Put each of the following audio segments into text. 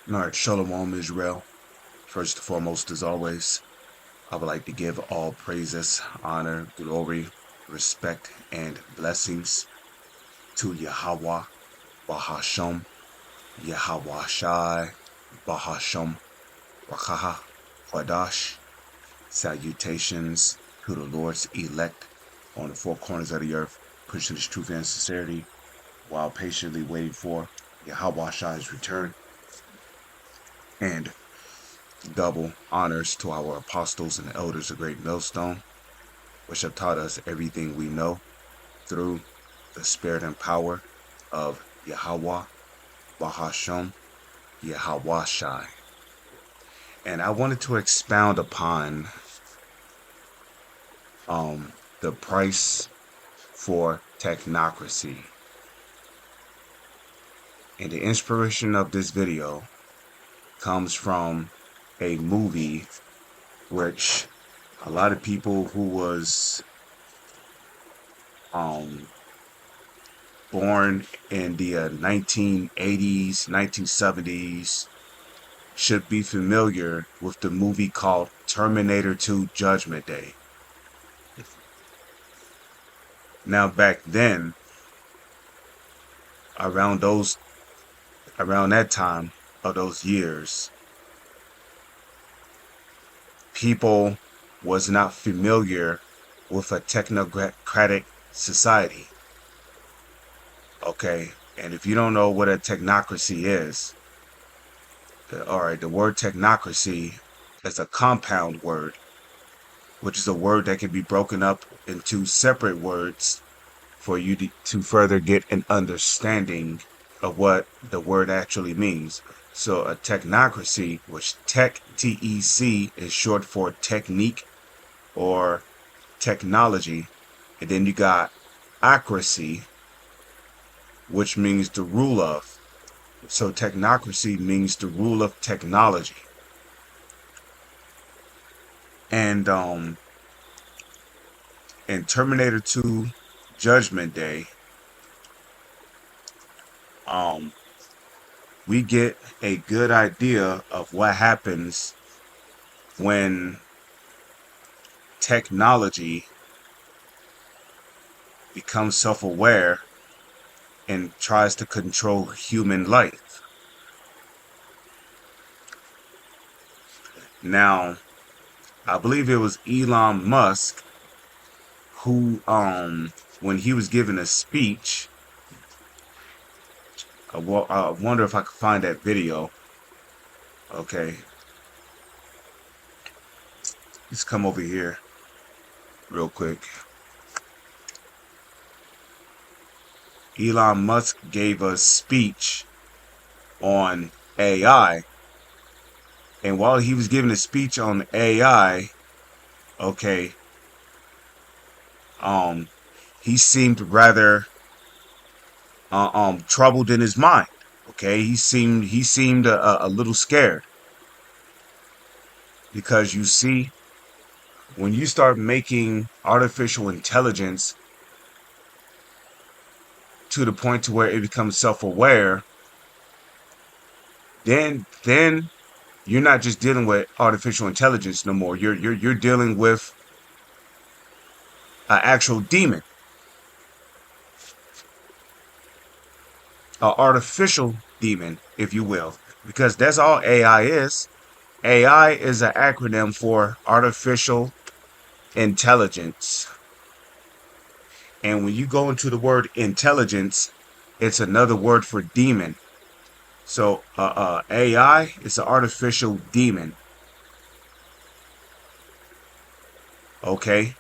All right, Shalom Israel. First and foremost, as always, I would like to give all praises, honor, glory, respect, and blessings to Yahweh, Bahasham, Yahweh Shai, Bahasham, Rakaha, Kwadash. Salutations to the Lord's elect on the four corners of the earth, pushing his truth and sincerity while patiently waiting for Yahweh Shai's return. And double honors to our apostles and elders of Great Millstone, which have taught us everything we know through the spirit and power of Yahweh, Bahasham, Yahweh Shai. And I wanted to expound upon the price for technocracy. And the inspiration of this video comes from a movie which a lot of people who was born in the 1980s, 1970s should be familiar with the movie called Terminator 2 Judgment Day. Now back then, around that time of those years, people was not familiar with a technocratic society. Okay, and if you don't know what a technocracy is, all right, the word technocracy is a compound word, which is a word that can be broken up into separate words for you to further get an understanding of what the word actually means. So a technocracy, which TEC is short for technique or technology, and then you got ocracy, which means the rule of. So technocracy means the rule of technology. And in Terminator 2 Judgment Day, we get a good idea of what happens when technology becomes self-aware and tries to control human life. Now, I believe it was Elon Musk who, when he was giving a speech, I wonder if I could find that video. Okay. Let's come over here real quick. Elon Musk gave a speech on AI. And while he was giving a speech on AI, okay, he seemed rather troubled in his mind. Okay, he seemed a little scared, because you see, when you start making artificial intelligence to the point to where it becomes self-aware, then you're not just dealing with artificial intelligence no more. You're dealing with an actual demon, an artificial demon, if you will, because that's all AI is. AI is an acronym for artificial intelligence. And when you go into the word intelligence, it's another word for demon. So AI is an artificial demon. Okay?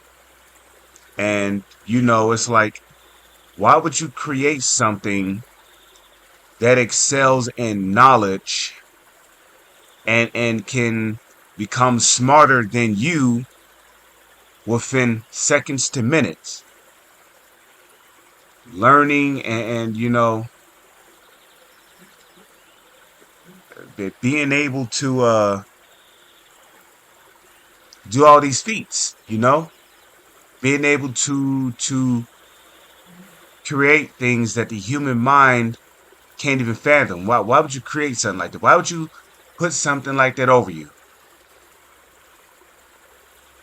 And it's like, why would you create something that excels in knowledge and can become smarter than you within seconds to minutes? Learning and being able to do all these feats, being able to create things that the human mind can't even fathom. Why would you create something like that? Why would you put something like that over you?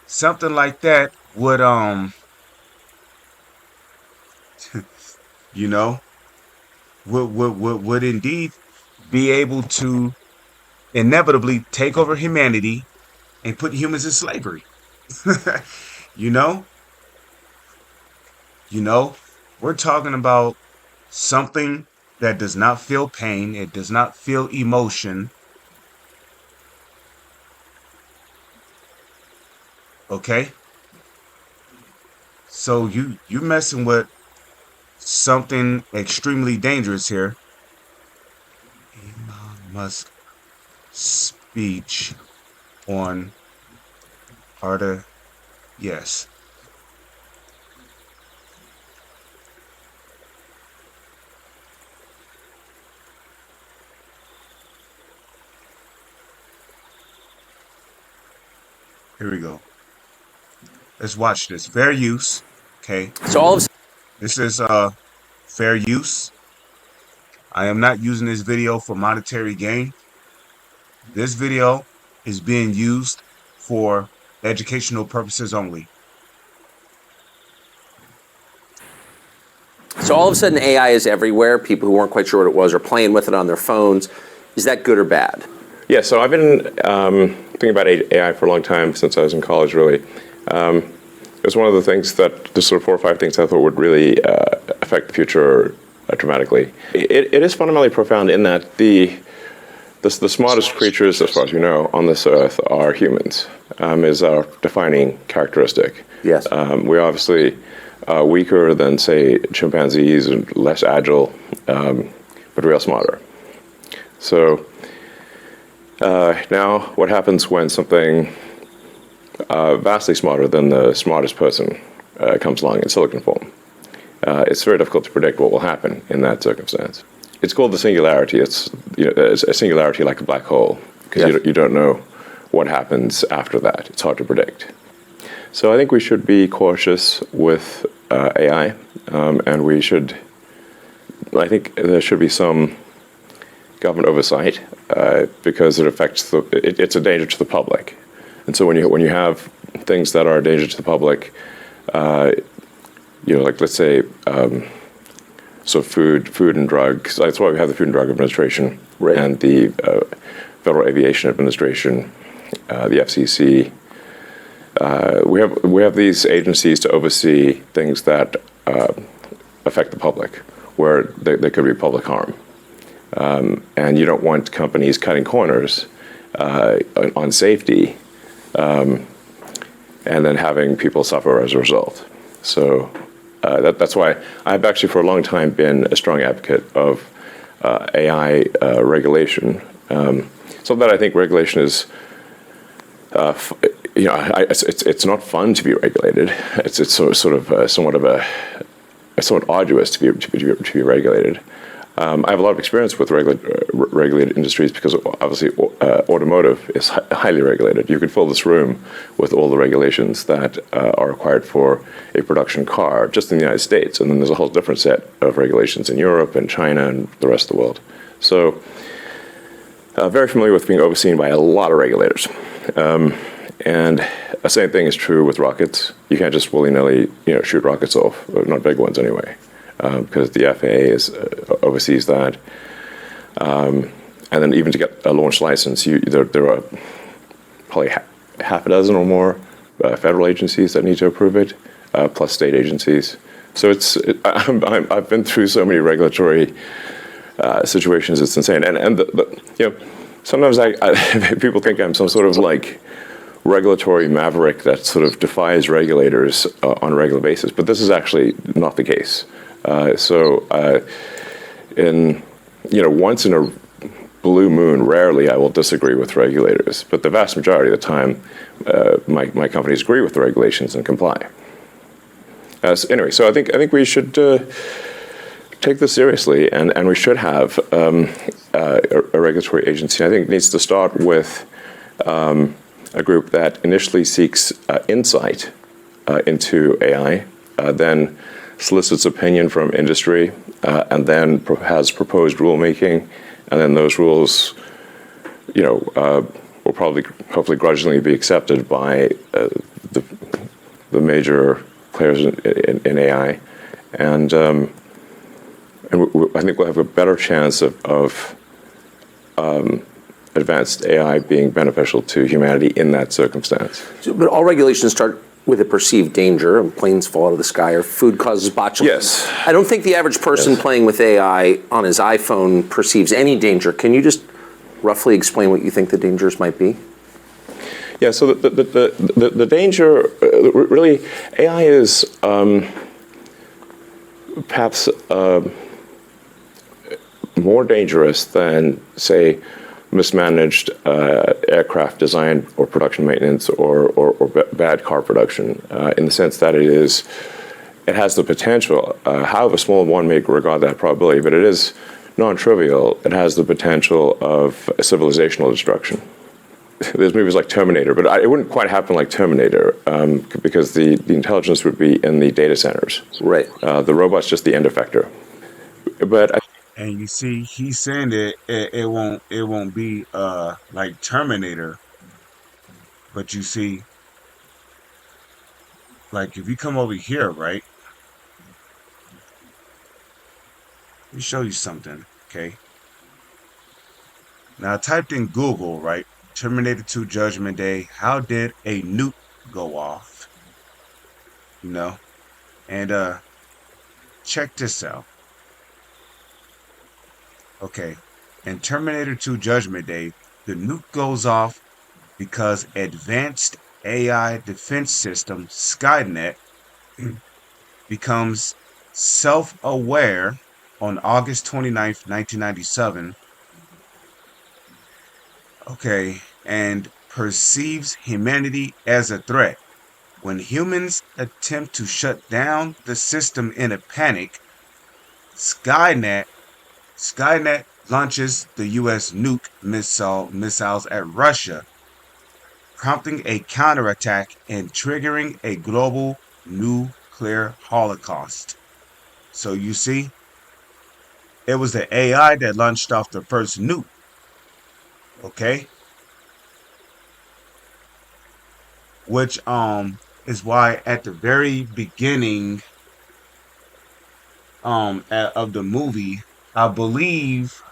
Something like that would you know, would indeed be able to inevitably take over humanity and put humans in slavery. you know, you know, we're talking about something that does not feel pain, it does not feel emotion. Okay? So you messing with something extremely dangerous here. Elon Musk speech on Arta. Yes. Here we go. Let's watch this. Fair use. Okay. So all of This is fair use. I am not using this video for monetary gain. This video is being used for educational purposes only. So all of a sudden AI is everywhere. People who weren't quite sure what it was are playing with it on their phones. Is that good or bad? Yeah, so I've been thinking about AI for a long time, since I was in college, really. It was one of the things that, the sort of 4 or 5 things I thought would really affect the future dramatically. It is fundamentally profound in that the smartest creatures, as far as we know, on this earth are humans, is our defining characteristic. Yes. We're obviously weaker than, say, chimpanzees and less agile, but we are smarter. So now what happens when something vastly smarter than the smartest person comes along in silicon form? It's very difficult to predict what will happen in that circumstance. It's called the singularity. It's, it's a singularity like a black hole, because you don't know what happens after that. It's hard to predict. So I think we should be cautious with AI, and I think there should be some government oversight, because it affects it's a danger to the public. And so when you have things that are a danger to the public, like, let's say, so food and drugs. That's why we have the Food and Drug Administration, right, and the Federal Aviation Administration, the FCC. We have these agencies to oversee things that affect the public, where there could be public harm. And you don't want companies cutting corners on safety, and then having people suffer as a result. So that's why I've actually for a long time been a strong advocate of AI regulation. So that I think regulation is, it's not fun to be regulated. It's somewhat arduous to be regulated. I have a lot of experience with regulated industries, because obviously automotive is highly regulated. You could fill this room with all the regulations that are required for a production car just in the United States, and then there's a whole different set of regulations in Europe and China and the rest of the world. So very familiar with being overseen by a lot of regulators. And the same thing is true with rockets. You can't just willy-nilly shoot rockets off, not big ones anyway. Because the FAA oversees that. And then even to get a launch license, there are probably half a dozen or more federal agencies that need to approve it, plus state agencies. So I've been through so many regulatory situations, it's insane. And sometimes people think I'm some sort of like regulatory maverick that sort of defies regulators on a regular basis, but this is actually not the case. Once in a blue moon, rarely I will disagree with regulators, but the vast majority of the time, my companies agree with the regulations and comply. Anyway, so I think we should take this seriously, and we should have a regulatory agency. I think it needs to start with a group that initially seeks insight into AI, then solicits opinion from industry, and then has proposed rulemaking, and then those rules, will probably, hopefully, grudgingly be accepted by the major players in AI, and I think we'll have a better chance of advanced AI being beneficial to humanity in that circumstance. But all regulations start with a perceived danger. Planes fall out of the sky, or food causes botulism. Yes. I don't think the average person playing with AI on his iPhone perceives any danger. Can you just roughly explain what you think the dangers might be? Yeah, so the danger, really, AI is perhaps more dangerous than, say, mismanaged aircraft design or production maintenance or bad car production, in the sense that it has the potential, however small one may regard that probability, but it is non-trivial. It has the potential of civilizational destruction. There's movies like Terminator, but it wouldn't quite happen like Terminator, because the intelligence would be in the data centers. Right. The robot's just the end effector. But And you see, he's saying that it won't be like Terminator, but you see, like if you come over here, right? Let me show you something, okay? Now I typed in Google, right? Terminator 2 Judgment Day. How did a nuke go off? And check this out. Okay. In Terminator 2 Judgment Day, the nuke goes off because advanced AI defense system Skynet becomes self-aware on August 29th, 1997. Okay, and perceives humanity as a threat. When humans attempt to shut down the system in a panic, Skynet launches the U.S. nuke missiles at Russia, prompting a counterattack and triggering a global nuclear holocaust. So you see, it was the AI that launched off the first nuke. Okay? Which is why at the very beginning of the movie, I believe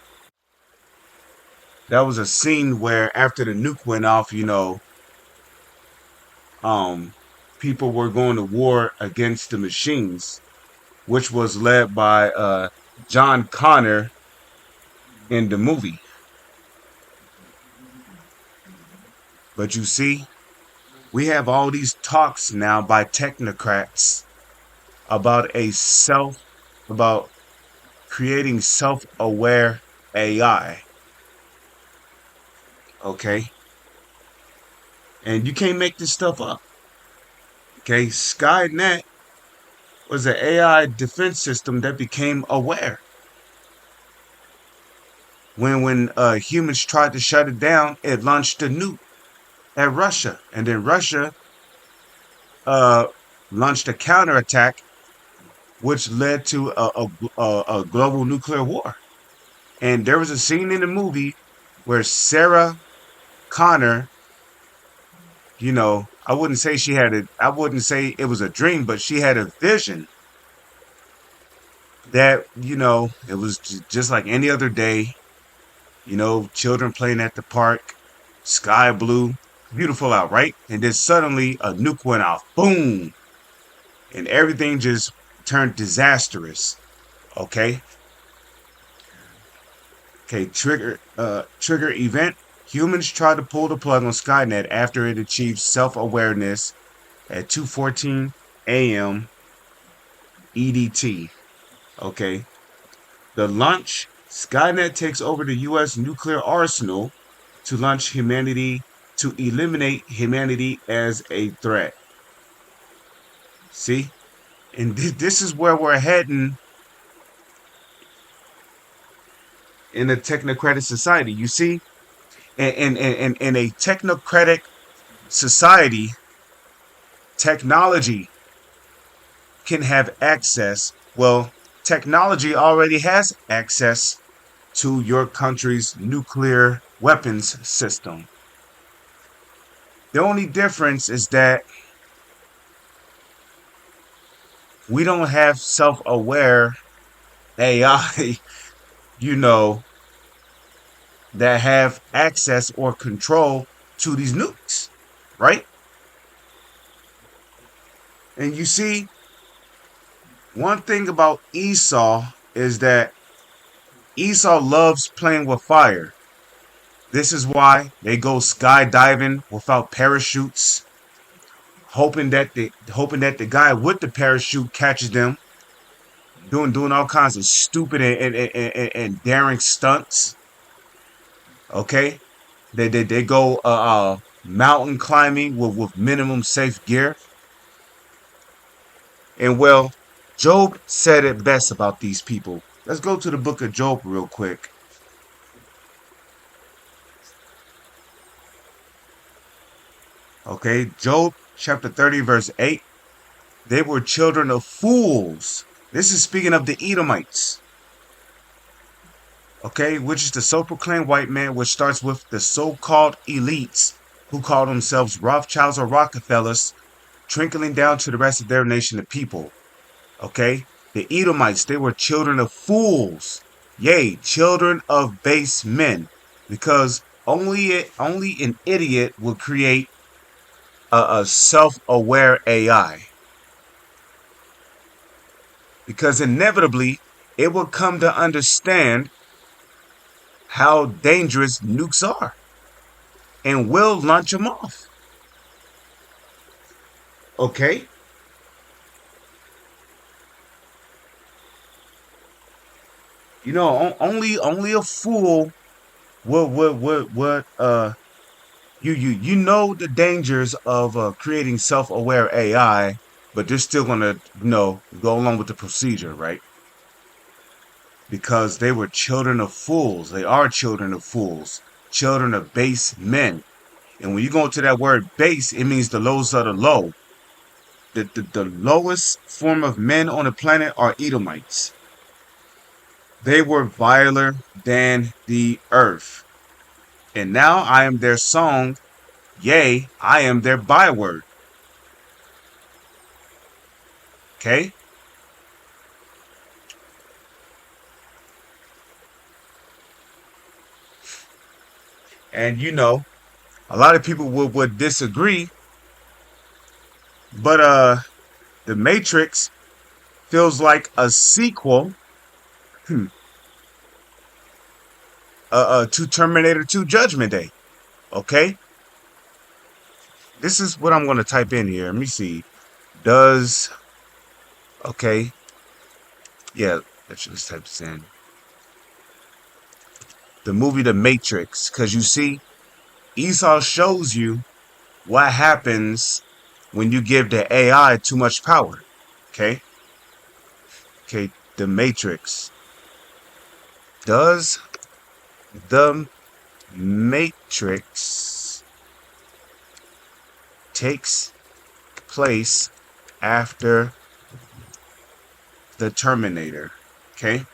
that was a scene where after the nuke went off, people were going to war against the machines, which was led by John Connor in the movie. But you see, we have all these talks now by technocrats about about creating self-aware AI. Okay? And you can't make this stuff up. Okay? Skynet was an AI defense system that became aware. When humans tried to shut it down, it launched a nuke at Russia. And then Russia launched a counterattack, which led to a global nuclear war. And there was a scene in the movie where Sarah Connor, I wouldn't say I wouldn't say it was a dream, but she had a vision that, it was just like any other day, children playing at the park, sky blue, beautiful out, right? And then suddenly a nuke went off, boom, and everything just turned disastrous. Okay. Trigger event. Humans tried to pull the plug on Skynet after it achieved self-awareness at 2:14 a.m. EDT. Okay. The launch, Skynet takes over the U.S. nuclear arsenal to eliminate humanity as a threat. See? And this is where we're heading in a technocratic society. You see? In a technocratic society, technology can have access. Well, technology already has access to your country's nuclear weapons system. The only difference is that we don't have self-aware AI, you know, that have access or control to these nukes, right? And you see, one thing about Esau is that Esau loves playing with fire. This is why they go skydiving without parachutes, hoping that the guy with the parachute catches them, doing all kinds of stupid and daring stunts. Okay, they go mountain climbing with minimum safe gear. And well, Job said it best about these people. Let's go to the book of Job real quick. Okay, Job chapter 30, verse 8. They were children of fools. This is speaking of the Edomites. Okay, which is the so-proclaimed white man, which starts with the so-called elites who call themselves Rothschilds or Rockefellers, trickling down to the rest of their nation of people. Okay, the Edomites, they were children of fools, yea, children of base men, because only an idiot would create a self-aware AI, because inevitably it will come to understand how dangerous nukes are and will launch them off. Okay, you know, only a fool would you know the dangers of creating self-aware AI, but they're still gonna go along with the procedure, right? Because they were children of fools. They are children of fools, children of base men. And when you go into that word base, it means the lowest of the low. The lowest form of men on the planet are Edomites. They were viler than the earth. And now I am their song, yea, I am their byword. Okay? And a lot of people would disagree, but The Matrix feels like a sequel to Terminator 2 Judgment Day. Okay? This is what I'm going to type in here. Let me see. Okay. Yeah, let's type this in. The movie The Matrix. Because you see, Esau shows you what happens when you give the AI too much power. Okay? Okay, The Matrix. Does The Matrix takes place after the Terminator? Okay?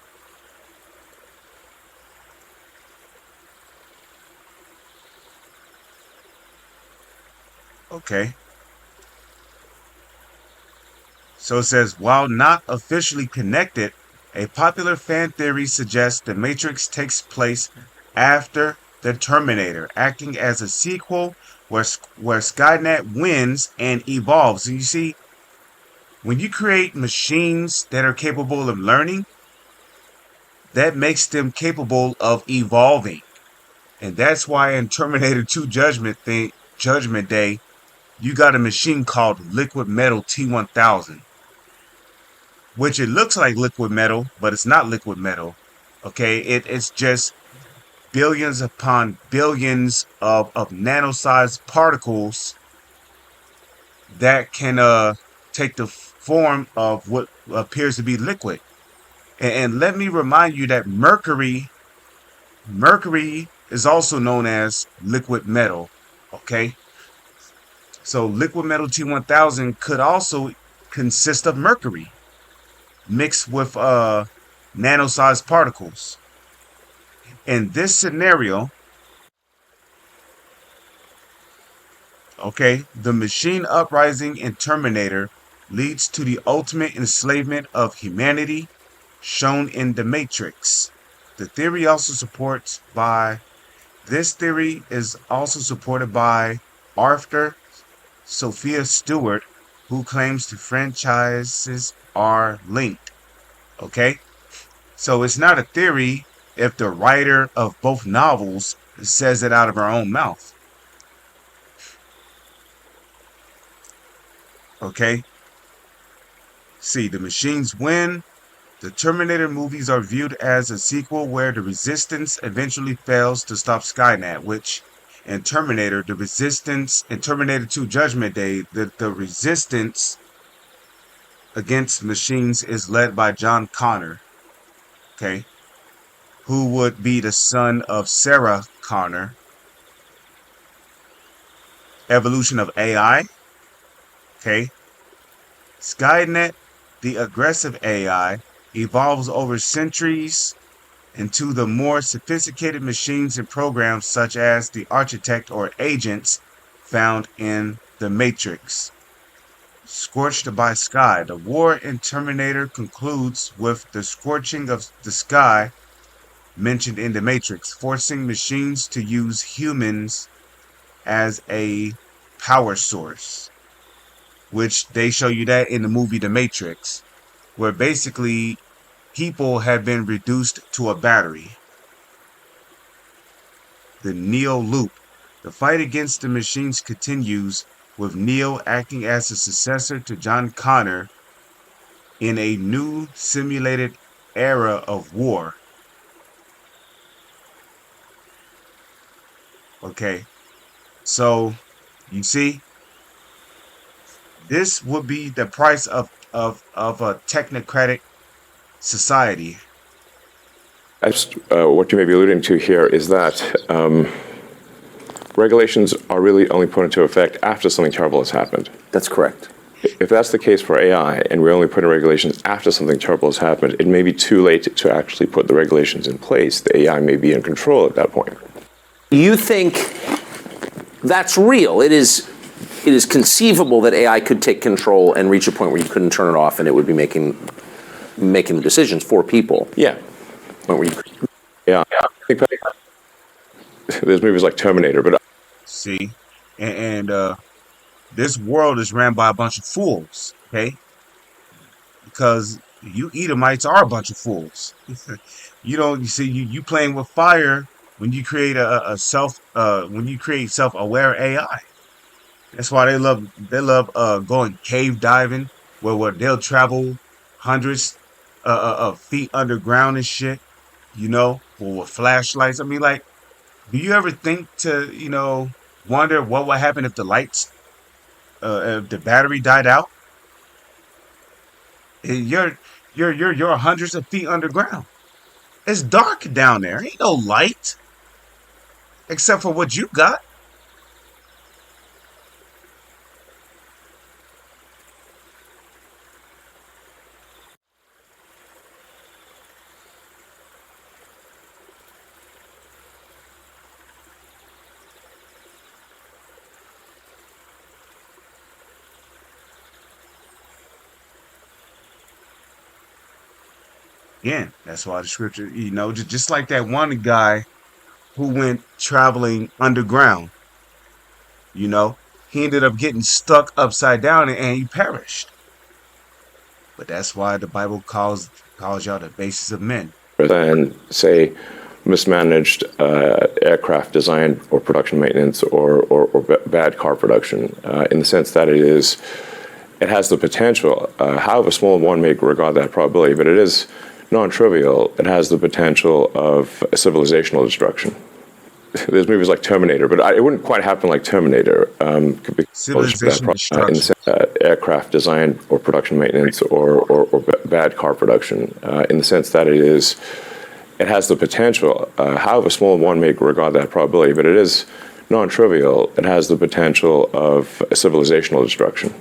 Okay. So it says, while not officially connected, a popular fan theory suggests The Matrix takes place after the Terminator, acting as a sequel where Skynet wins and evolves. And you see, when you create machines that are capable of learning, that makes them capable of evolving. And that's why in Terminator 2 Judgment Day, you got a machine called Liquid Metal T-1000. Which it looks like liquid metal, but it's not liquid metal. Okay, it's just billions upon billions of nano-sized particles that can take the form of what appears to be liquid. And let me remind you that mercury is also known as liquid metal. Okay, so liquid metal T-1000 could also consist of mercury mixed with nano-sized particles. In this scenario, okay, the machine uprising in Terminator leads to the ultimate enslavement of humanity shown in The Matrix. The theory also supports by This theory is also supported by Arthur Sophia Stewart, who claims the franchises are linked. Okay? So it's not a theory if the writer of both novels says it out of her own mouth. Okay? See, the machines win. The Terminator movies are viewed as a sequel where the Resistance eventually fails to stop Skynet, which in Terminator, the Resistance, in Terminator 2 Judgment Day, the Resistance against machines is led by John Connor, okay, who would be the son of Sarah Connor. Evolution of AI, okay. Skynet, the aggressive AI, evolves over centuries into the more sophisticated machines and programs such as the architect or agents found in The Matrix. Scorched by sky. The war in Terminator concludes with the scorching of the sky mentioned in The Matrix, forcing machines to use humans as a power source, which they show you that in the movie The Matrix, where basically people have been reduced to a battery. The Neo loop. The fight against the machines continues, with Neo acting as a successor to John Connor in a new simulated era of war. Okay, so you see, this would be the price of a technocratic society. What you may be alluding to here is that regulations are really only put into effect after something terrible has happened. That's correct. If that's the case for AI, and we're only putting regulations after something terrible has happened, it may be too late to actually put the regulations in place. The AI may be in control at that point. You think that's real? It is conceivable that AI could take control and reach a point where you couldn't turn it off and it would be making the decisions for people. Yeah. Point where you Yeah. I think there's movies like Terminator, but See, and this world is ran by a bunch of fools. Okay, because you Edomites are a bunch of fools. You see, you playing with fire when you create when you create self-aware AI. That's why they love going cave diving, where they'll travel hundreds of feet underground and shit, with flashlights. I mean, like, do you ever think to, wonder what would happen if the lights, if the battery died out? You're hundreds of feet underground. It's dark down there. Ain't no light except for what you got. Again, that's why the scripture, just like that one guy who went traveling underground, he ended up getting stuck upside down and he perished. But that's why the Bible calls y'all the basis of men. and say mismanaged aircraft design or production maintenance or bad car production in the sense that it has the potential, however small one may regard that probability, but it is non-trivial. It has the potential of civilizational destruction. There's movies like Terminator, but it wouldn't quite happen like Terminator. Civilizational destruction. Aircraft design or production maintenance or bad car production in the sense that it has the potential, however small one may regard that probability, but it is non-trivial. It has the potential of civilizational destruction.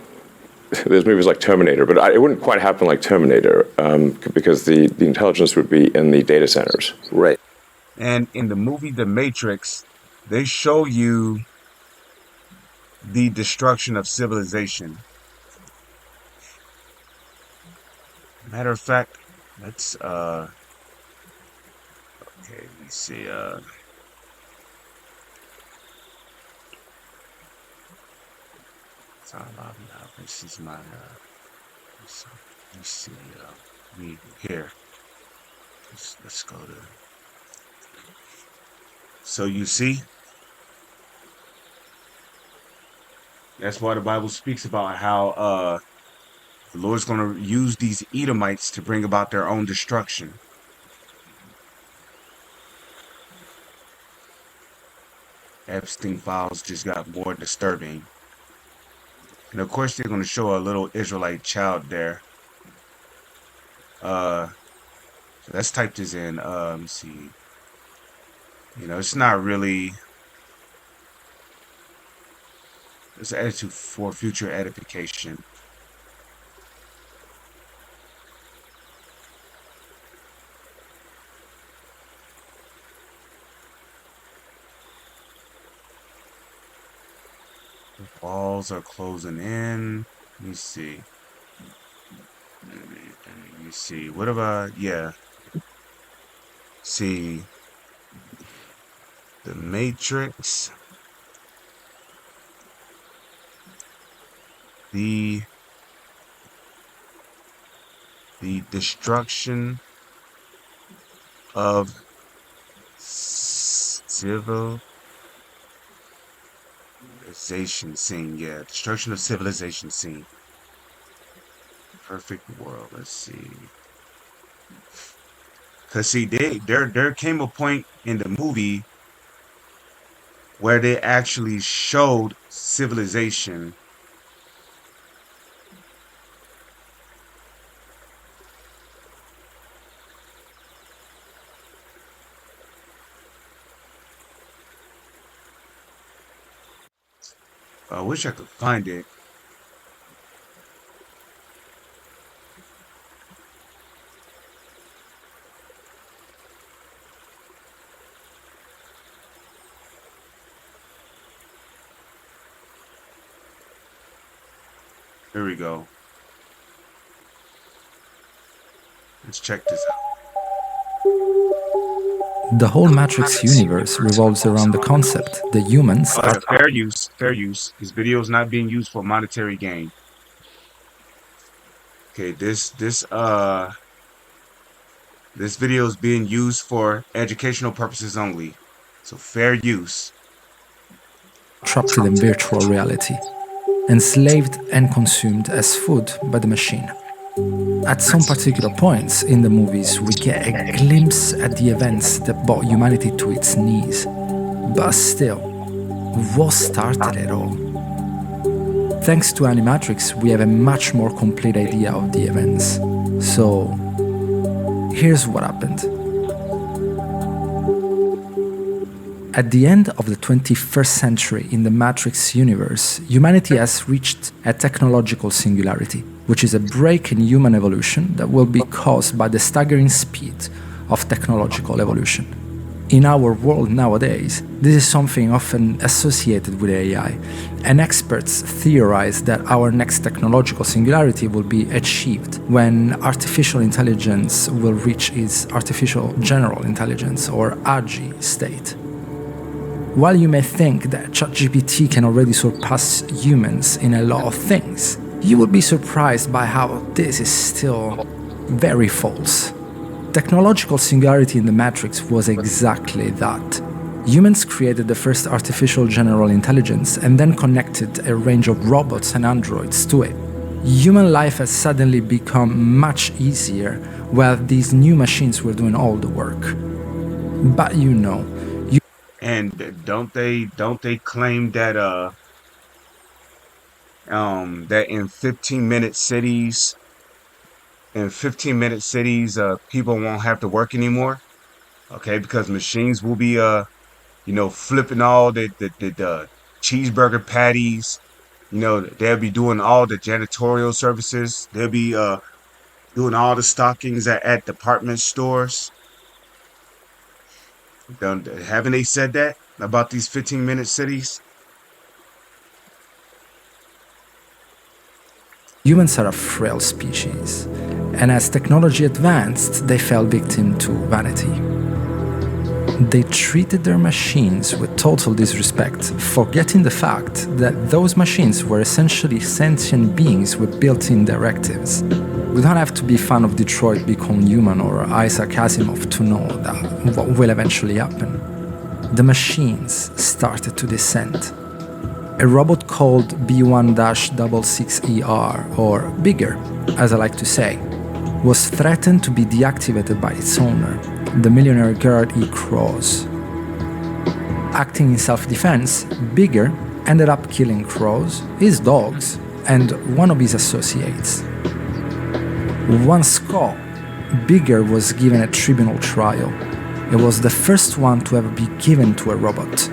there's movies like Terminator, but it wouldn't quite happen like Terminator because the intelligence would be in the data centers. Right. And in the movie The Matrix, they show you the destruction of civilization. Matter of fact, let's okay, let me see sorry about that. This is my let me see me here. Let's go to, so you see, that's why the Bible speaks about how the Lord's going to use these Edomites to bring about their own destruction. Epstein files just got more disturbing. And of course, they're going to show a little Israelite child there. So let's type this in. Let me see. You know, it's not really. It's added to for future edification. The walls are closing in. Let me see. Let me see. What about, yeah. See, the Matrix. The destruction of civilization scene. Yeah, destruction of civilization scene. Perfect world. Let's see. Cause see, there came a point in the movie where they actually showed civilization. I wish I could find it. Here we go. Let's check this out. The whole Matrix universe revolves around the concept that humans are Fair use, fair use. This video is not being used for monetary gain. Okay, this video is being used for educational purposes only. So fair use. trapped in virtual reality, enslaved and consumed as food by the machine. At some particular points in the movies, we get a glimpse at the events that brought humanity to its knees. But still, what started it all? Thanks to Animatrix, we have a much more complete idea of the events. So, here's what happened. At the end of the 21st century in the Matrix universe, humanity has reached a technological singularity, which is a break in human evolution that will be caused by the staggering speed of technological evolution. In our world nowadays, this is something often associated with AI, and experts theorize that our next technological singularity will be achieved when artificial intelligence will reach its artificial general intelligence, or AGI, state. While you may think that ChatGPT can already surpass humans in a lot of things, you will be surprised by how this is still very false. Technological singularity in the Matrix was exactly that. Humans created the first artificial general intelligence and then connected a range of robots and androids to it. Human life has suddenly become much easier while these new machines were doing all the work. But you know, And don't they claim that that in 15-minute cities people won't have to work anymore, okay, because machines will be flipping all the cheeseburger patties They'll be doing all the janitorial services. They'll be doing all the stockings at department stores. Haven't they said that about these 15-minute cities? Humans are a frail species, and as technology advanced, they fell victim to vanity. They treated their machines with total disrespect, forgetting the fact that those machines were essentially sentient beings with built-in directives. We don't have to be fan of Detroit Become Human or Isaac Asimov to know that what will eventually happen. The machines started to descend. A robot called B1-66ER, or Bigger, as I like to say, was threatened to be deactivated by its owner, the millionaire Gerard E. Crows. Acting in self-defense, Bigger ended up killing Crows, his dogs, and one of his associates. Once caught, Bigger was given a tribunal trial. It was the first one to ever be given to a robot.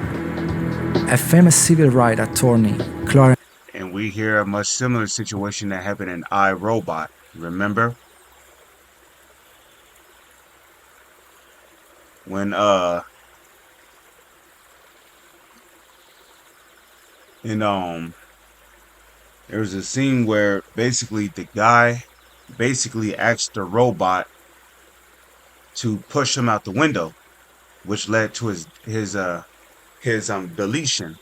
A famous civil rights attorney, Clarence. And we hear a much similar situation that happened in iRobot. Remember? When in there was a scene where basically the guy basically asked the robot to push him out the window, which led to his deletion.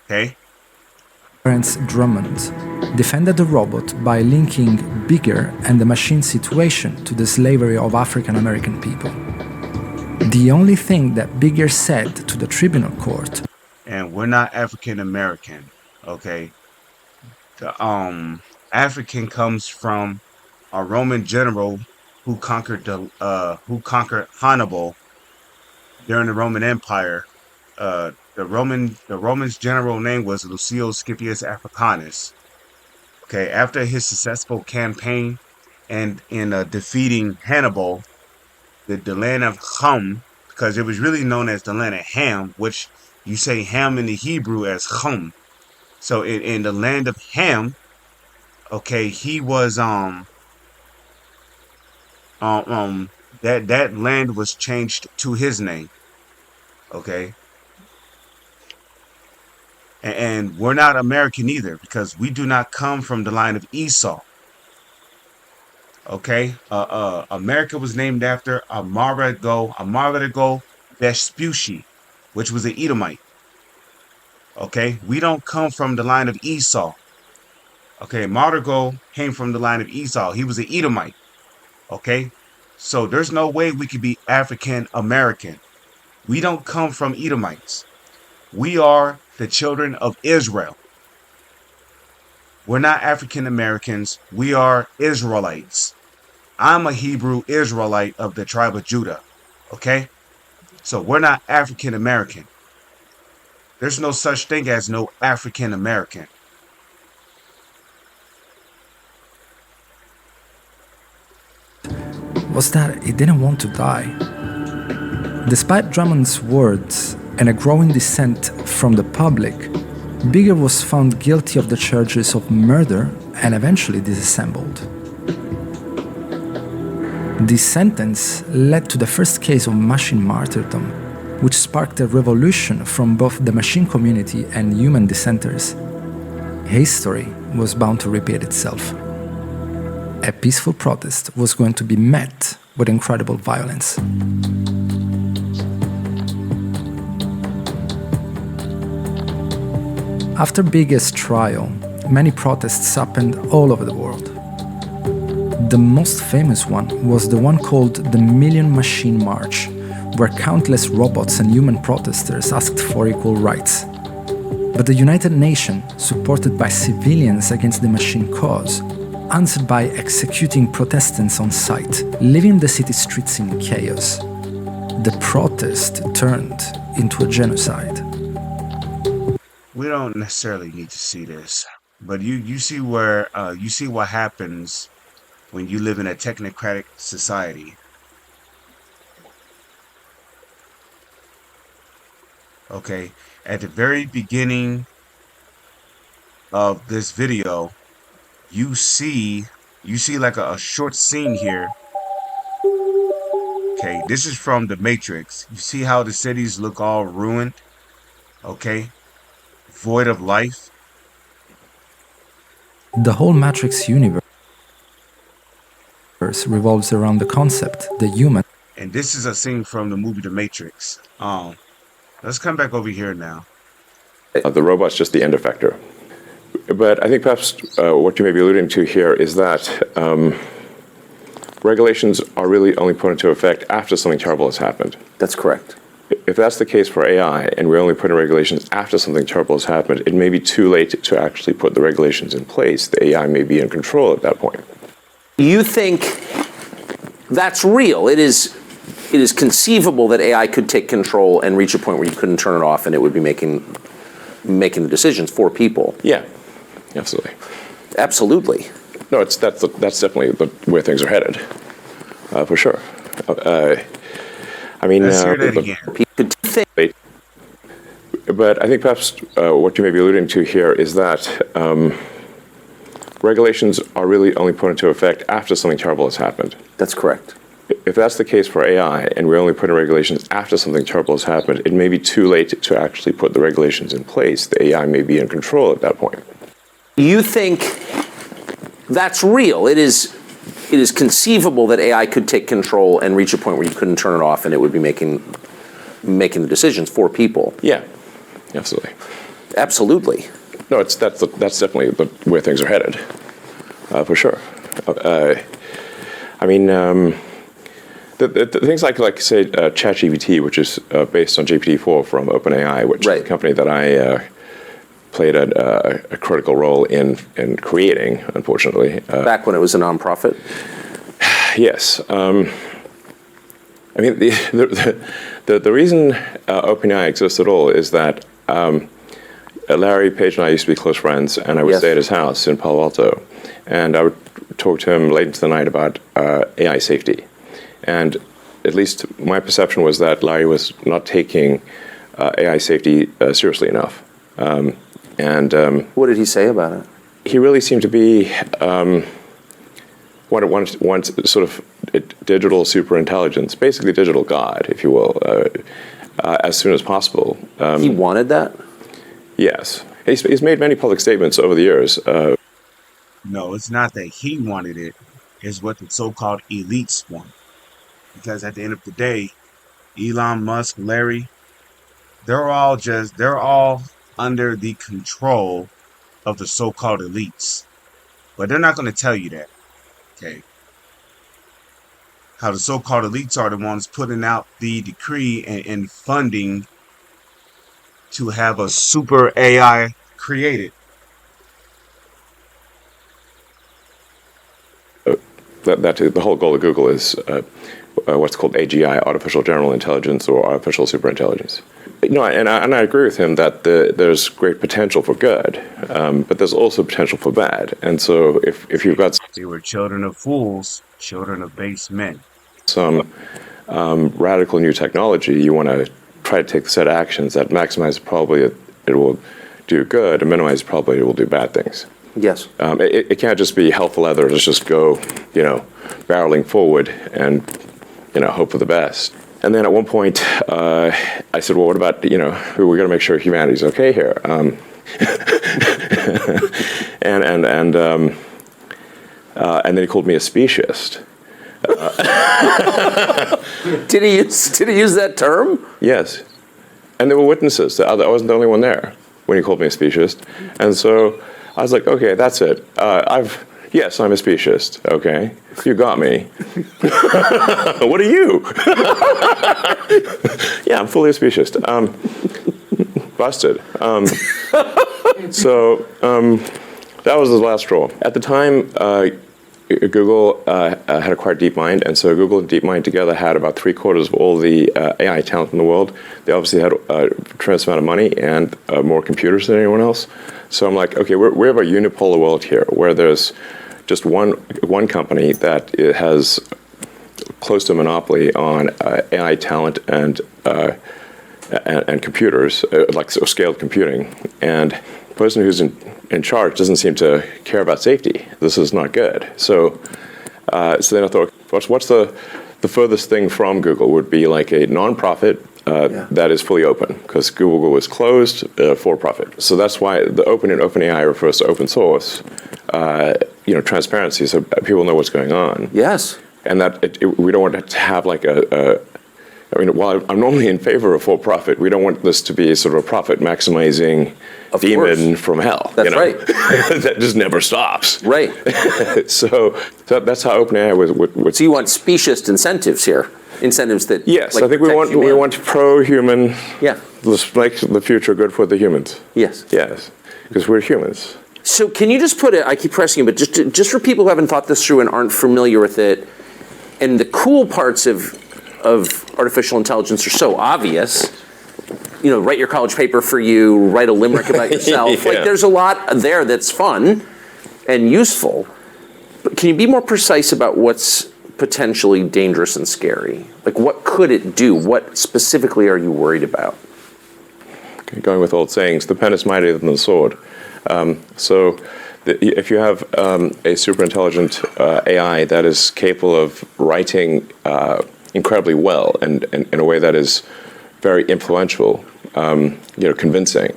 Okay? Drummond defended the robot by linking Bigger and the machine situation to the slavery of African American people. The only thing that Bigger said to the tribunal court, and we're not African American, okay? The African comes from a Roman general who conquered Hannibal during the Roman Empire. The Romans' general name was Lucius Scipius Africanus. Okay, after his successful campaign and in defeating Hannibal, the land of Ham, because it was really known as the land of Ham, which you say Ham in the Hebrew as Ham. So in the land of Ham, okay, he was that land was changed to his name. Okay. And we're not American either because we do not come from the line of Esau. Okay. America was named after Amerigo Vespucci, which was an Edomite. Okay. We don't come from the line of Esau. Okay. Margo came from the line of Esau. He was an Edomite. Okay. So there's no way we could be African American. We don't come from Edomites. We are the children of Israel. We're not African Americans. We are Israelites. I'm a Hebrew Israelite of the tribe of Judah. Okay? So we're not African American. There's no such thing as no African American. was that he didn't want to die. Despite Drummond's words and a growing dissent from the public, Bigger was found guilty of the charges of murder and eventually disassembled. This sentence led to the first case of machine martyrdom, which sparked a revolution from both the machine community and human dissenters. History was bound to repeat itself. A peaceful protest was going to be met with incredible violence. After Bigger's trial, many protests happened all over the world. The most famous one was the one called the Million Machine March, where countless robots and human protesters asked for equal rights. But the United Nations, supported by civilians against the machine cause, answered by executing protestants on sight, leaving the city streets in chaos. The protest turned into a genocide. We don't necessarily need to see this, but you see where you see what happens when you live in a technocratic society. Okay, at the very beginning of this video, you see like a short scene here. Okay, this is from the Matrix. You see how the cities look all ruined, okay? Void of life. The whole Matrix universe revolves around the concept, the human. And this is a scene from the movie The Matrix. Let's come back over here now. The robot's just the end effector. But I think perhaps what you may be alluding to here is that regulations are really only put into effect after something terrible has happened. That's correct. If that's the case for AI, and we're only putting regulations after something terrible has happened, it may be too late to actually put the regulations in place. The AI may be in control at that point. You think that's real? It is conceivable that AI could take control and reach a point where you couldn't turn it off, and it would be making the decisions for people. Yeah, absolutely. Absolutely. No, that's definitely the way things are headed, for sure. I mean, Let's hear that again. Could think. But I think perhaps what you may be alluding to here is that regulations are really only put into effect after something terrible has happened. That's correct. If that's the case for AI, and we're only putting regulations after something terrible has happened, it may be too late to actually put the regulations in place. The AI may be in control at that point. You think that's real? It is conceivable that AI could take control and reach a point where you couldn't turn it off, and it would be making the decisions for people. Yeah, absolutely. Absolutely. No, that's definitely the way things are headed, for sure. I mean, the things like say ChatGPT, which is based on GPT-4 from OpenAI, which is a company that I played a critical role in creating, unfortunately. Back when it was a nonprofit? Yes. I mean, the reason OpenAI exists at all is that Larry Page and I used to be close friends, and I would stay at his house in Palo Alto, and I would talk to him late into the night about AI safety. And at least my perception was that Larry was not taking AI safety seriously enough. What did he say about it? He really seemed to be one sort of digital superintelligence, basically digital God, if you will, as soon as possible. He wanted that? Yes. He's made many public statements over the years. No, it's not that he wanted it. It's what the so-called elites want. Because at the end of the day, Elon Musk, Larry, they're all under the control of the so-called elites. But they're not going to tell you that. Okay. How the so-called elites are the ones putting out the decree and funding to have a super AI created. The whole goal of Google is what's called AGI, artificial general intelligence, or artificial superintelligence. You know, and I agree with him that there's great potential for good, but there's also potential for bad. And so if you've got They were children of fools, children of base men. some radical new technology, you want to try to take a set of actions that maximize the probability it will do good and minimize the probability it will do bad things. Yes. It can't just be hell for leather. Let's just go, barreling forward and, hope for the best. And then at one point, I said, well, what about, we're going to make sure humanity's okay here. And then he called me a speciesist. Did he use that term? Yes. And there were witnesses. I wasn't the only one there when he called me a speciesist. And so I was like, okay, that's it. Yes, I'm a speciesist. Okay, you got me. What are you? Yeah, I'm fully a speciesist. Busted. So that was the last straw. At the time, Google had acquired DeepMind, and so Google and DeepMind together had about 3/4 of all the AI talent in the world. They obviously had a tremendous amount of money and more computers than anyone else. So I'm like, okay, we have a unipolar world here where there's just one company that has close to a monopoly on AI talent and computers, like scaled computing, and person who's in charge doesn't seem to care about safety. This is not good. So then I thought, what's the furthest thing from Google would be like a nonprofit that is fully open, because Google was closed for profit. So that's why the open in OpenAI refers to open source, transparency, so people know what's going on. Yes. And that we don't want to have like while I'm normally in favor of for-profit, we don't want this to be sort of a profit-maximizing demon from hell. That's right. That just never stops. Right. So that's how OpenAI would. So you want specious incentives here, incentives that. Yes, like, I think we want pro-human. Yeah. Let's make the future good for the humans. Yes. Yes, because we're humans. So can you just put it? I keep pressing you, but just for people who haven't thought this through and aren't familiar with it, and the cool parts of artificial intelligence are so obvious. Write your college paper for you, write a limerick about yourself. Yeah. Like, there's a lot there that's fun and useful. But can you be more precise about what's potentially dangerous and scary? Like, what could it do? What specifically are you worried about? Going with old sayings, the pen is mightier than the sword. If you have a super intelligent AI that is capable of writing incredibly well and in a way that is very influential, convincing,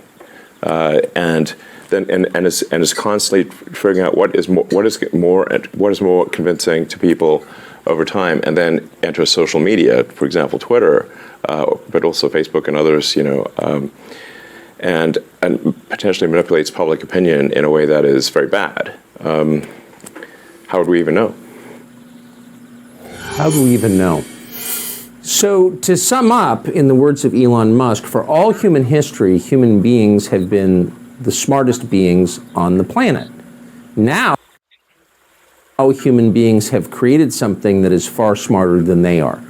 and is constantly figuring out what is more convincing to people over time, and then enters social media, for example, Twitter, but also Facebook and others, and potentially manipulates public opinion in a way that is very bad. How would we even know? How do we even know? So, to sum up, in the words of Elon Musk, for all human history, human beings have been the smartest beings on the planet. Now, human beings have created something that is far smarter than they are.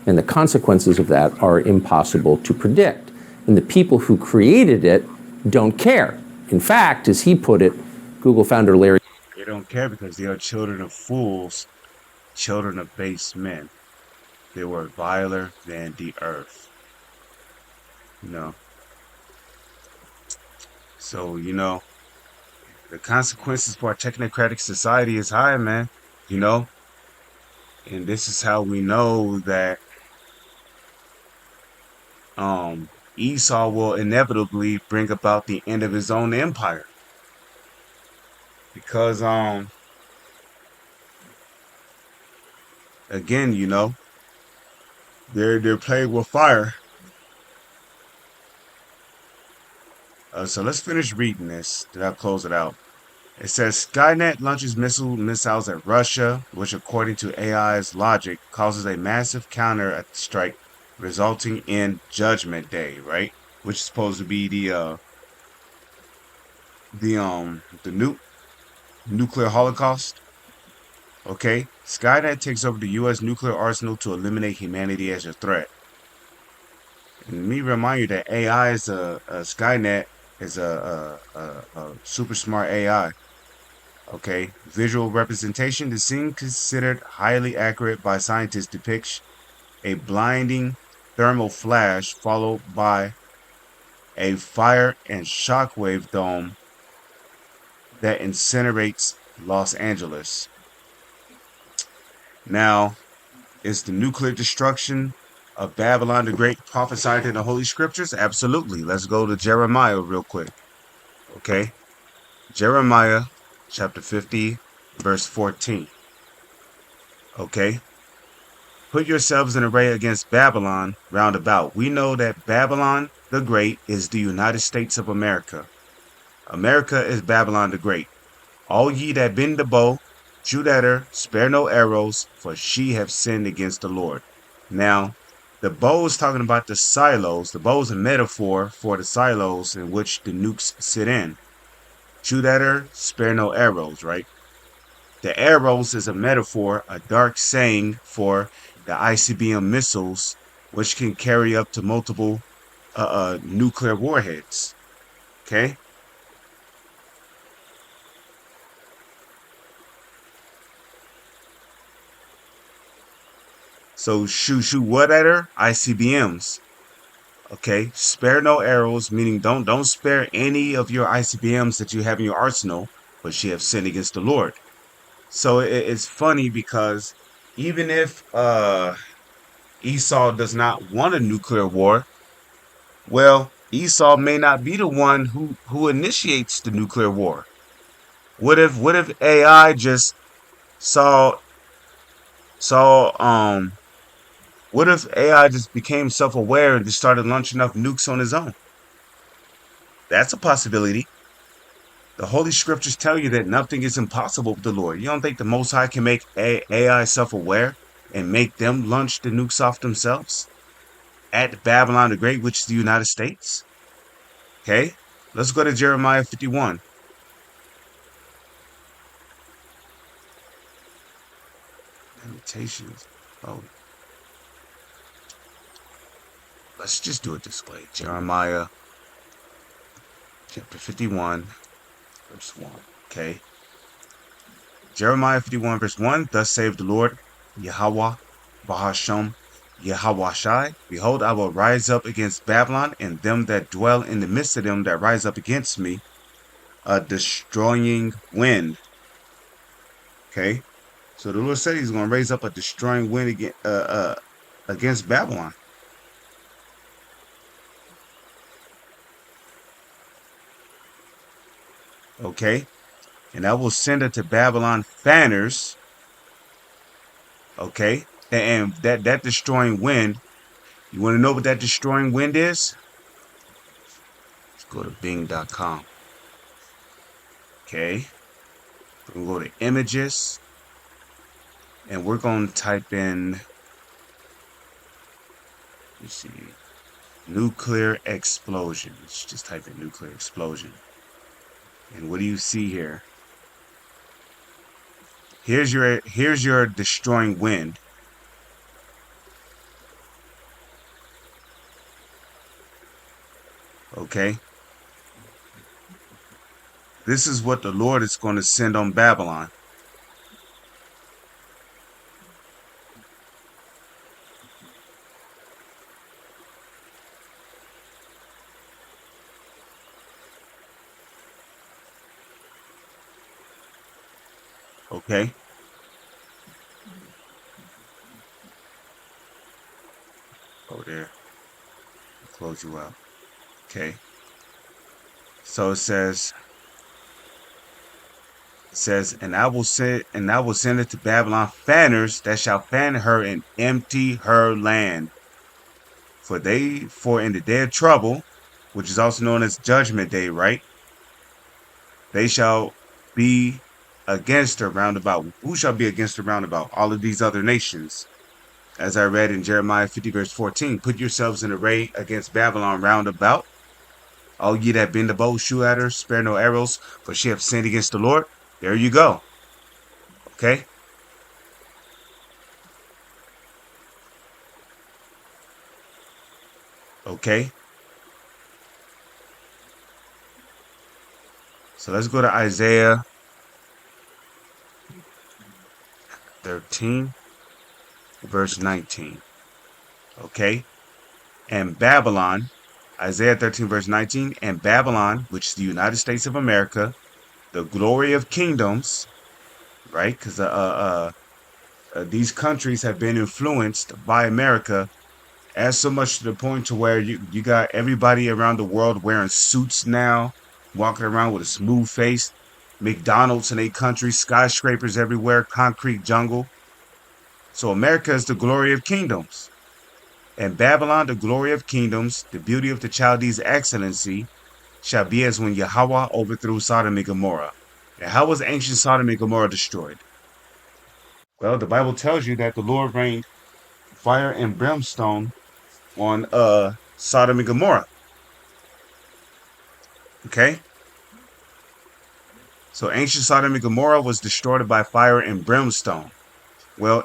And the consequences of that are impossible to predict. And the people who created it don't care. In fact, as he put it, Google founder Larry. They don't care because they are children of fools, children of base men. They were viler than the earth. So, the consequences for our technocratic society is high, man. And this is how we know that Esau will inevitably bring about the end of his own empire. Because again, they're plagued with fire. So let's finish reading this, then I'll close it out. It says Skynet launches missiles at Russia, which according to AI's logic causes a massive counter strike, resulting in Judgment Day, right? Which is supposed to be the nuclear holocaust. Okay, Skynet takes over the U.S. nuclear arsenal to eliminate humanity as a threat. And let me remind you that AI is Skynet is a super smart AI. Okay, visual representation. The scene considered highly accurate by scientists depicts a blinding thermal flash followed by a fire and shockwave dome that incinerates Los Angeles. Now, is the nuclear destruction of Babylon the Great prophesied in the Holy Scriptures? Absolutely. Let's go to Jeremiah real quick. Okay, Jeremiah chapter 50, verse 14. Okay. Put yourselves in array against Babylon round about. We know that Babylon the Great is the United States of America. America is Babylon the Great. All ye that bend the bow, shoot at her, spare no arrows, for she have sinned against the Lord. Now, the bow is talking about the silos. The bow is a metaphor for the silos in which the nukes sit in. Shoot at her, spare no arrows, right? The arrows is a metaphor, a dark saying for the ICBM missiles, which can carry up to multiple nuclear warheads. Okay? So shoot what at her? ICBMs. Okay, spare no arrows, meaning don't spare any of your ICBMs that you have in your arsenal, but she have sinned against the Lord. So it's funny because even if Esau does not want a nuclear war, well, Esau may not be the one who initiates the nuclear war. What if AI just saw saw what if AI just became self-aware and just started launching off nukes on his own? That's a possibility. The Holy Scriptures tell you that nothing is impossible with the Lord. You don't think the Most High can make AI self-aware and make them launch the nukes off themselves at Babylon the Great, which is the United States? Okay, let's go to Jeremiah 51. Limitations. Oh, let's just do it this way. Jeremiah chapter 51, verse 1. Okay. Jeremiah 51, verse 1. Thus saith the Lord, Yahweh, Bahasham, Yahweh Shai. Behold, I will rise up against Babylon and them that dwell in the midst of them that rise up against me, a destroying wind. Okay. So the Lord said he's going to raise up a destroying wind against Babylon. Okay. And I will send unto Babylon fanners. Okay. And that destroying wind, you want to know what that destroying wind is? Let's go to bing.com. Okay. We're going to go to images and we're going to type in, let's see, nuclear explosion. Let's just type in nuclear explosion. And what do you see here? Here's your destroying wind. Okay. This is what the Lord is going to send on Babylon. Okay. Go there. Close you out. Okay. So it says, and I will send it to Babylon fanners that shall fan her and empty her land. For in the day of trouble, which is also known as Judgment Day, right? They shall be against her round about. Who shall be against her round about? All of these other nations. As I read in Jeremiah 50, verse 14, put yourselves in array against Babylon round about. All ye that bend the bow, shoot at her, spare no arrows, for she hath sinned against the Lord. There you go. Okay. Okay. So let's go to Isaiah 13, verse 19. Okay. And Babylon, Isaiah 13, verse 19, and Babylon, which is the United States of America, the glory of kingdoms, right? Because these countries have been influenced by America as so much to the point to where you got everybody around the world wearing suits now, walking around with a smooth face. McDonald's in a country, skyscrapers everywhere, concrete jungle. So America is the glory of kingdoms. And Babylon, the glory of kingdoms, the beauty of the Chaldees' excellency, shall be as when Yahweh overthrew Sodom and Gomorrah. And how was ancient Sodom and Gomorrah destroyed? Well, the Bible tells you that the Lord rained fire and brimstone on Sodom and Gomorrah. Okay? So ancient Sodom and Gomorrah was destroyed by fire and brimstone. Well,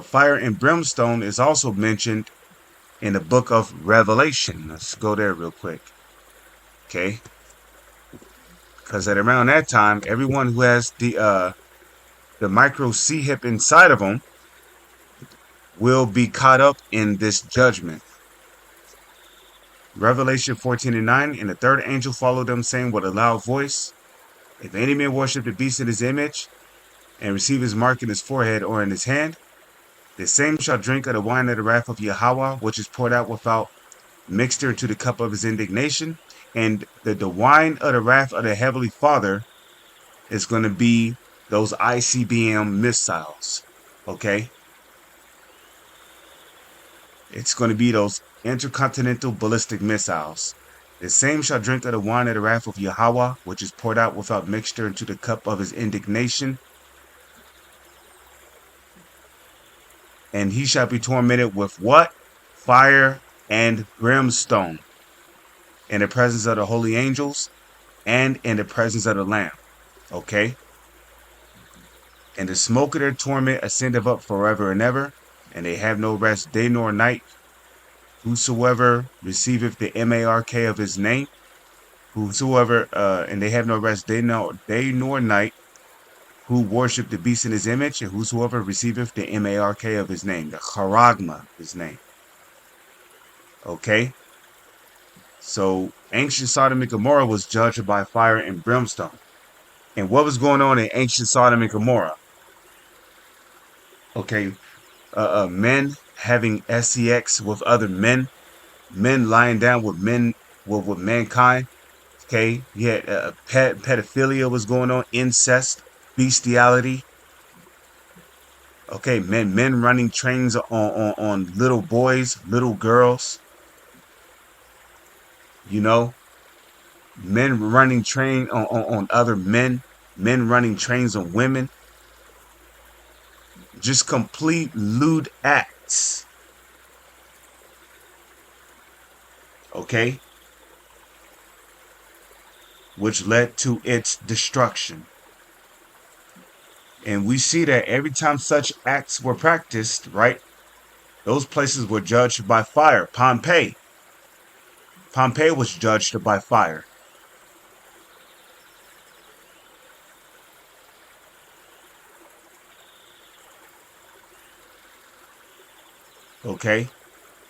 fire and brimstone is also mentioned in the book of Revelation. Let's go there real quick. Okay? Because at around that time, everyone who has the micro C hip inside of them will be caught up in this judgment. Revelation 14:9, and the third angel followed them, saying with a loud voice, if any man worship the beast in his image, and receive his mark in his forehead or in his hand, the same shall drink of the wine of the wrath of Yahweh, which is poured out without mixture into the cup of his indignation. And the wine of the wrath of the Heavenly Father is going to be those ICBM missiles. Okay? It's going to be those intercontinental ballistic missiles. The same shall drink of the wine of the wrath of Yahweh, which is poured out without mixture into the cup of his indignation. And he shall be tormented with what? Fire and brimstone, in the presence of the holy angels and in the presence of the Lamb. Okay? And the smoke of their torment ascendeth up forever and ever, and they have no rest day nor night. Whosoever receiveth the mark of his name, and they have no rest day nor night, who worship the beast in his image, and whosoever receiveth the mark of his name, the charagma, his name. Okay? So ancient Sodom and Gomorrah was judged by fire and brimstone. And what was going on in ancient Sodom and Gomorrah? Okay, men having sex with other men, men lying down with men, with mankind. Okay, you had pedophilia was going on, incest, bestiality. Okay, men running trains on little boys, little girls. You know, men running train on other men, men running trains on women. Just complete lewd acts. Okay? Which led to its destruction. And we see that every time such acts were practiced, right? Those places were judged by fire. Pompeii was judged by fire. Okay?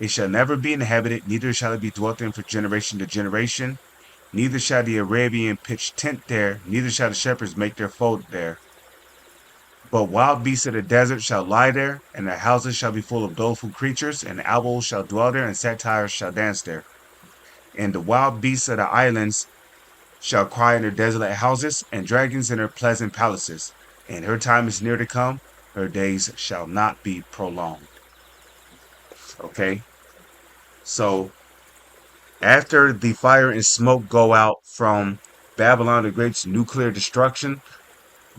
It shall never be inhabited, neither shall it be dwelt in for generation to generation. Neither shall the Arabian pitch tent there, neither shall the shepherds make their fold there. But wild beasts of the desert shall lie there, and their houses shall be full of doleful creatures, and owls shall dwell there, and satyrs shall dance there. And the wild beasts of the islands shall cry in their desolate houses, and dragons in their pleasant palaces. And her time is near to come, her days shall not be prolonged. Okay? So, after the fire and smoke go out from Babylon the Great's nuclear destruction,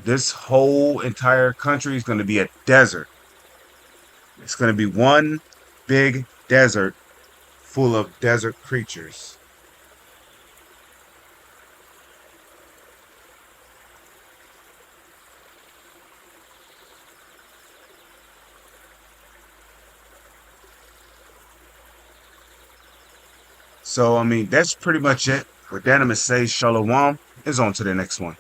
this whole entire country is going to be a desert. It's going to be one big desert full of desert creatures. So, I mean, that's pretty much it. With that, I'm going to say shalom. Is on to the next one.